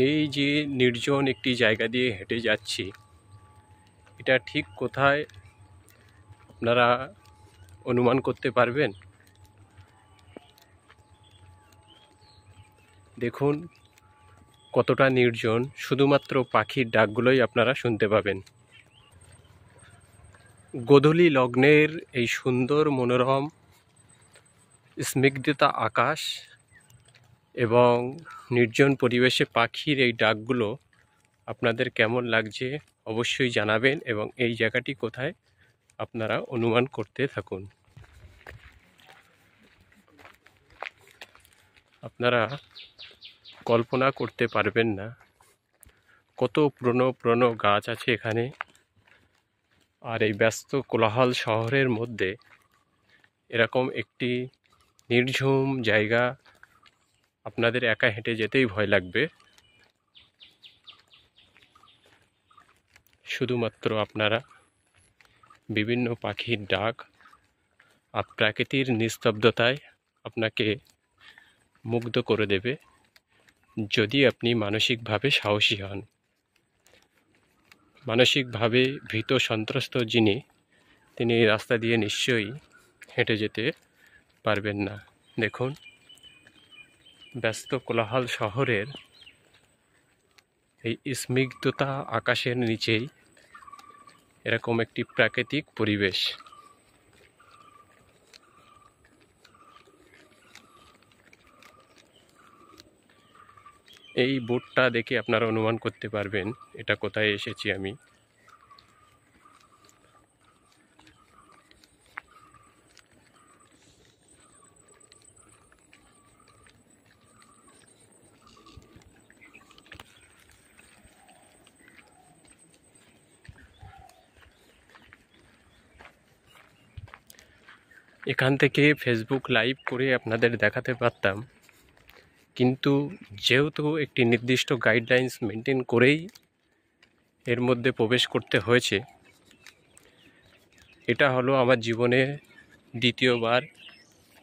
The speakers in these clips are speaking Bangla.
এই যে নির্জন একটি জায়গা দিয়ে হেঁটে যাচ্ছি, এটা ঠিক কোথায় আপনারা অনুমান করতে পারবেন? দেখুন কতটা নির্জন, শুধুমাত্র পাখির ডাকগুলোই আপনারা শুনতে পাবেন। গোধূলি লগ্নের এই সুন্দর মনোরম স্নিগ্ধতা আকাশ এবং নির্জন পরিবেশে পাখির এই ডাকগুলো আপনাদের কেমন লাগছে অবশ্যই জানাবেন, এবং এই জায়গাটি কোথায় আপনারা অনুমান করতে থাকুন। আপনারা কল্পনা করতে পারবেন না কত পুরনো পুরনো গাছ আছে এখানে। আর এই ব্যস্ত কোলাহল শহরের মধ্যে এরকম একটি নির্ঝুম জায়গা আপনাদের একা হেঁটে যেতেই ভয় লাগবে। শুধুমাত্র আপনারা বিভিন্ন পাখির ডাক আর প্রাকৃতির নিস্তব্ধতায় আপনাকে মুগ্ধ করে দেবে, যদি আপনি মানসিকভাবে সাহসী হন। মানসিকভাবে ভীত সন্ত্রস্ত যিনি, তিনি এই রাস্তা দিয়ে নিশ্চয়ই হেঁটে যেতে পারবেন না। দেখুন ব্যস্ত কোলাহল শহরের এই স্নিগ্ধতা আকাশের নিচেই এরকম একটি প্রাকৃতিক পরিবেশ। এই বোর্ডটা দেখে আপনারা অনুমান করতে পারবেন এটা কোথায় এসেছি আমি। এখান থেকে ফেসবুক লাইভ করে আপনাদের দেখাতে পারতাম, কিন্তু যেহেতু একটি নির্দিষ্ট গাইডলাইন্স মেনটেন করেই এর মধ্যে প্রবেশ করতে হয়েছে। এটা হলো আমার জীবনে দ্বিতীয়বার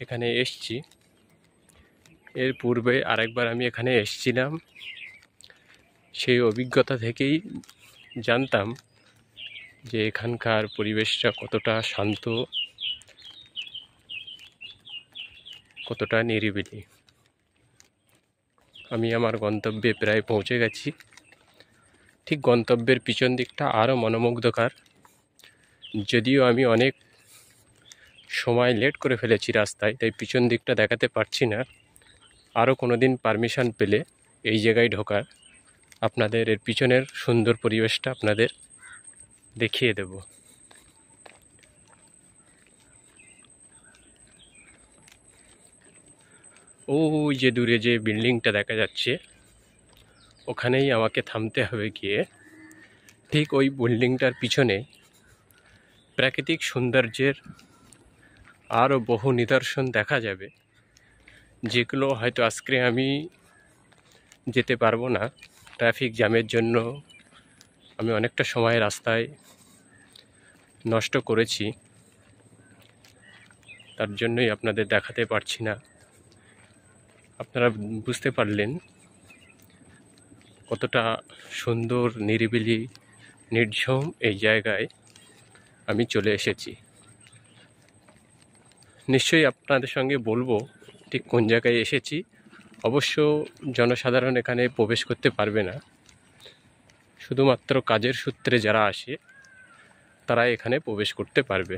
এখানে এসছি। এর পূর্বে আরেকবার আমি এখানে এসেছিলাম, সেই অভিজ্ঞতা থেকেই জানতাম যে এখানকার পরিবেশটা কতটা শান্ত, কতটা নিরিবিলি। আমি আমার গন্তব্যে প্রায় পৌঁছে গেছি। ঠিক গন্তব্যের পিছন দিকটা আরও মনোমুগ্ধকর, যদিও আমি অনেক সময় লেট করে ফেলেছি রাস্তায়, তাই পিছন দিকটা দেখাতে পারছি না। আরও কোনো দিন পারমিশন পেলে এই জায়গায় ঢোকার আপনাদের এর পিছনের সুন্দর পরিবেশটা আপনাদের দেখিয়ে দেব। ওই যে দূরে যে বিল্ডিংটা দেখা যাচ্ছে, ওখানেই আমাকে থামতে হবে গিয়ে। ঠিক ওই বিল্ডিংটার পিছনে প্রাকৃতিক সৌন্দর্যের আরও বহু নিদর্শন দেখা যাবে, যেগুলো হয়তো আজকে আমি যেতে পারবো না। ট্রাফিক জ্যামের জন্য আমি অনেকটা সময় রাস্তায় নষ্ট করেছি, তার জন্যই আপনাদের দেখাতে পারছি না। আপনারা বুঝতে পারলেন কতটা সুন্দর নিরিবিলি নির্ঝুম এই জায়গায় আমি চলে এসেছি। নিশ্চয়ই আপনাদের সঙ্গে বলবো ঠিক কোন জায়গায় এসেছি। অবশ্য জনসাধারণ এখানে প্রবেশ করতে পারবে না, শুধুমাত্র কাজের সূত্রে যারা আসে তারা এখানে প্রবেশ করতে পারবে।